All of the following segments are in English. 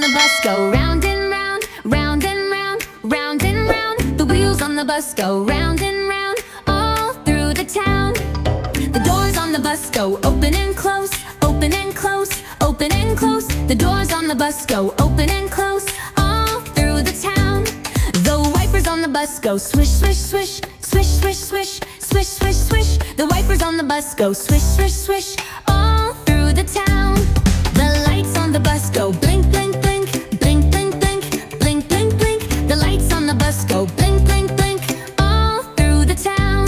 the bus go round and round, round and round, round and round. The wheels on the bus go round and round, all through the town. The doors on the bus go open and close, open and close, open and close. The doors on the bus go open and close, all through the town. The wipers on the bus go swish, swish, swish, swish, swish, swish, swish, swish, swish. The wipers on the bus go swish, swish, swish, all through the town. The lights on the bus go blink, blink, blink, blink, blink, blink, blink, blink, blink. The lights on the bus go blink, blink, blink, all through the town.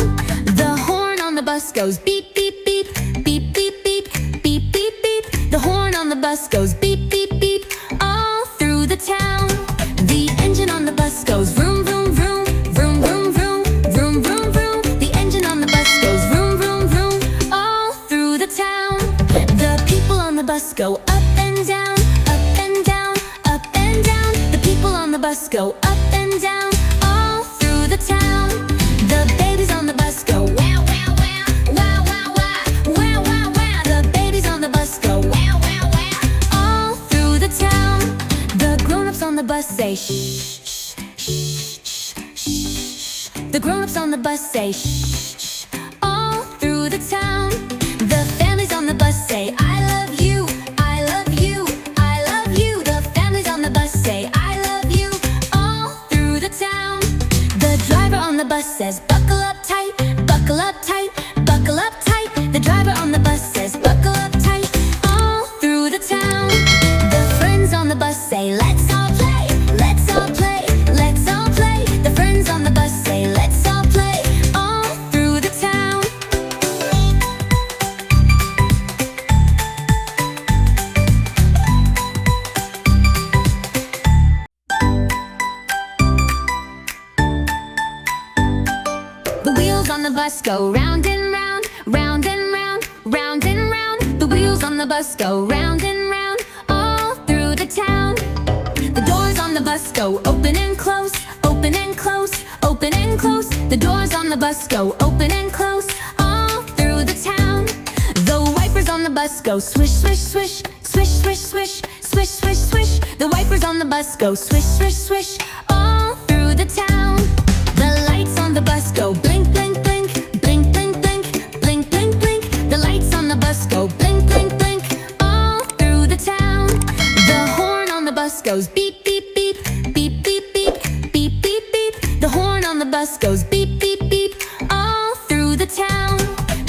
The horn on the bus goes beep, beep, beep, beep, beep, beep, beep, beep, beep. The horn on the bus goes beep, beep, beep, all through the town. The engine on the bus goes vroom, vroom, vroom, vroom, vroom, vroom, vroom, vroom, vroom. The engine on the bus goes vroom, vroom, vroom, all through the town. The people on the bus go up and down, up and down, up and down. The people on the bus go up and down, all through the town. The babies on the bus go wow, wow, wow, wow, wow, wow, wow, wow, wow. The babies on the bus go wow, wow, wow, all through the town. The grown-ups on the bus say shh, shh, shh, shh, shh. The grown-ups on the bus say shh, shh, all through the town. The families on the bus say I love you, I love you, I love you. The families on the bus say I love you, all through the town. The driver on the bus says buckle up tight, buckle up tight, buckle up tight. The driver on the bus says buckle up tight, all through the town. The friends on the bus say let's all play, let's all play, let's all play. The friends on the bus say let's all play, all through the town. The wheels on the bus go round and round, round and round, round and round. The wheels on the bus go round and round, all through the town. The doors on the bus go open and close, open and close, open and close. The doors on the bus go open and close, all through the town. The wipers on the bus go swish, swish, swish, swish, swish, swish, swish, swish, swish. The wipers on the bus go swish, swish, swish, all through the town. The lights on the bus go blink, blink, blink, blink, blink, blink, blink, blink, blink. The lights on the bus go blink, blink, blink, all through the town. The horn on the bus goes beep, beep, beep, beep, beep, beep, beep, beep, beep. The horn on the bus goes beep, beep, beep, all through the town.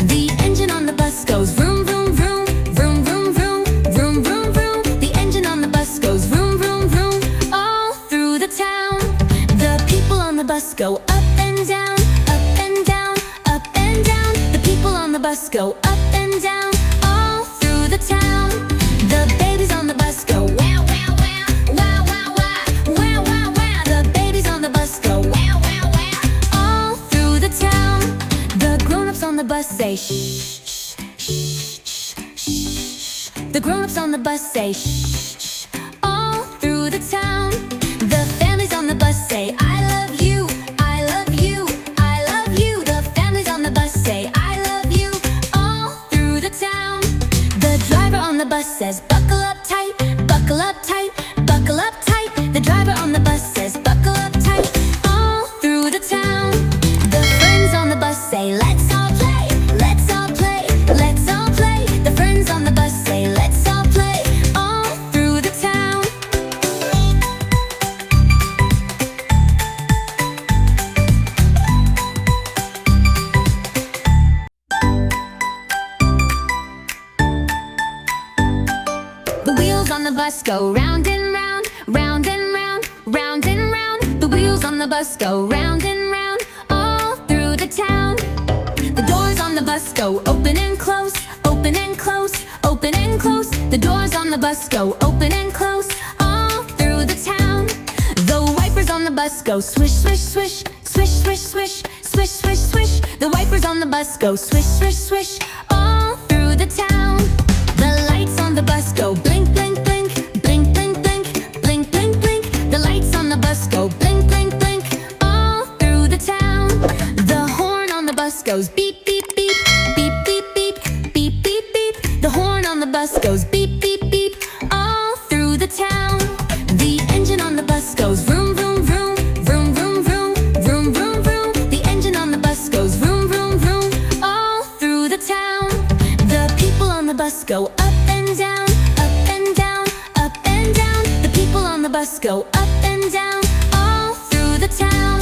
The engine on the bus goes vroom, vroom, vroom, vroom, vroom, vroom, vroom, vroom, vroom. The engine on the bus goes vroom, vroom, vroom, all through the town. The people on the bus go up and down, up and down, up and down. The people on the bus go up and down, all through the town. The babies on the bus go wow, wow, wow, wow, wow, wow, wow, wow, wow. The babies on the bus go wow, wow, wow, all through the town. The grown-ups on the bus say shh, shh, shh, shh, shh. The grown-ups on the bus say shh, shh, all through the town. The families on the bus say I love you, I love you, I love you. The families on the bus say I love you, all through the town. The driver on the bus says buckle up tight, buckle up tight, buckle up tight. The driver on the bus says buckle up tight, all through the town. The friends on the bus say let's all play, let's all play, let's all play. The friends on the bus say let's all play, all through the town. The wheels on the bus go round and round, round and round, round and round. The wheels on the bus go round and round, all through the town. The doors on the bus go open and close, open and close, open and close. The doors on the bus go open and close, all through the town. The wipers on the bus go swish, swish, swish, swish, swish, swish, swish, swish, swish. The wipers on the bus go swish, swish, swish, all through the town. The lights on the bus go blink, blink, blink, blink, blink, blink, blink, blink, blink. The lights on the bus go blink, blink, blink, all through the town. The horn on the bus goes beep, beep, beep, beep, beep, beep, beep, beep, beep. The horn on the bus goes beep, beep, beep, all through the town. town. The people on the bus go up and down, up and down, up and down. The people on the bus go up and down, all through the town.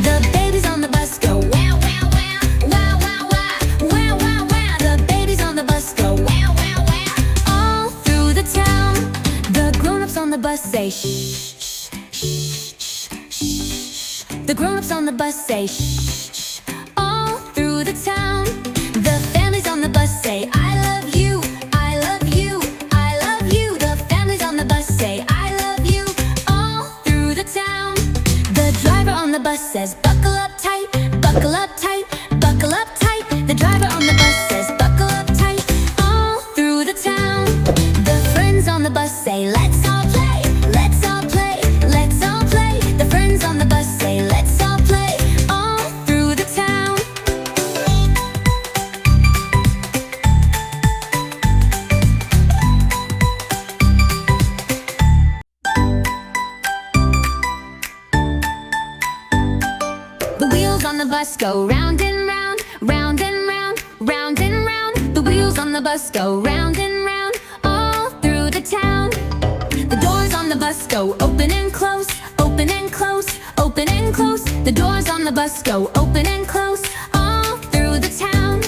The babies on the bus go wow, wow, wow, wow, wow, wow, wow, wow, wow. The babies on the bus go wow, wow, wow, all through the town. The grown-ups on the bus say shh, shh, shh, shh, shh. The grown-ups on the bus say shh, shh, all through the town. The families on the bus say I love you, I love you, I love you. The families on the bus say I love you, all through the town. The driver on the bus says buckle up tight, buckle up tight, buckle up tight. The driver on the bus says buckle up tight, all through the town. The friends on the bus say let's all play, let's all play, let's all play. The friends on the bus say let's all play, all through the town. The wheels on the bus go round and round, round and round, round and round. The wheels on the bus go round and round, all through the town. The doors on the bus go open and close, open and close, open and close. The doors on the bus go open and close, all through the town.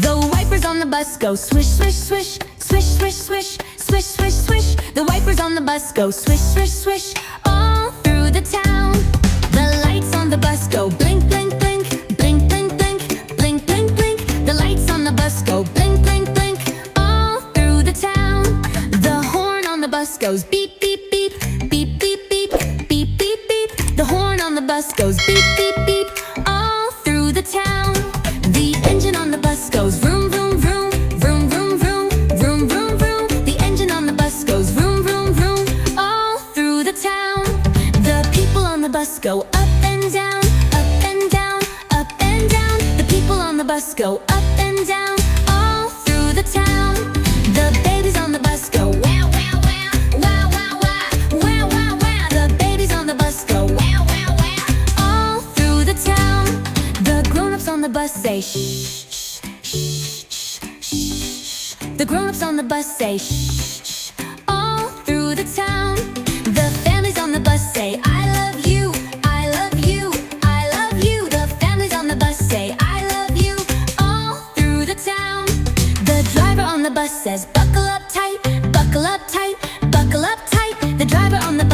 The wipers on the bus go swish, swish, swish, swish, swish, swish, swish, swish, swish. The wipers on the bus go swish, swish, swish, all through the town. The lights on the bus go blink, blink, blink, blink, blink, blink, blink, blink, blink. The lights on the bus go blink, blink, blink, all through the town. The horn on the bus goes beep, beep, beep, beep, beep, beep, beep, beep, beep. The horn on the bus goes beep, beep, beep, all through the town. The engine on the bus goes vroom, vroom, vroom, vroom, vroom, vroom, vroom, vroom, vroom. The engine on the bus goes vroom, vroom, vroom, all through the town. The people on the bus go up and down, up and down, up and down. The people on the bus go up and down, all through the town. The babies on the bus go wow, wow, wow, wow, wow, wow, wow, wow, wow. The babies on the bus go wow, wow, wow, all through the town. The grown-ups on the bus say shh, shh, shh, shh, shh. The grown-ups on the bus say shh, shh, all through the town. The families on the bus say I love you, I love you, I love you. The families on the bus say I love you, all through the town. The driver on the bus says buckle up tight, buckle up tight, buckle up tight. The driver on the bus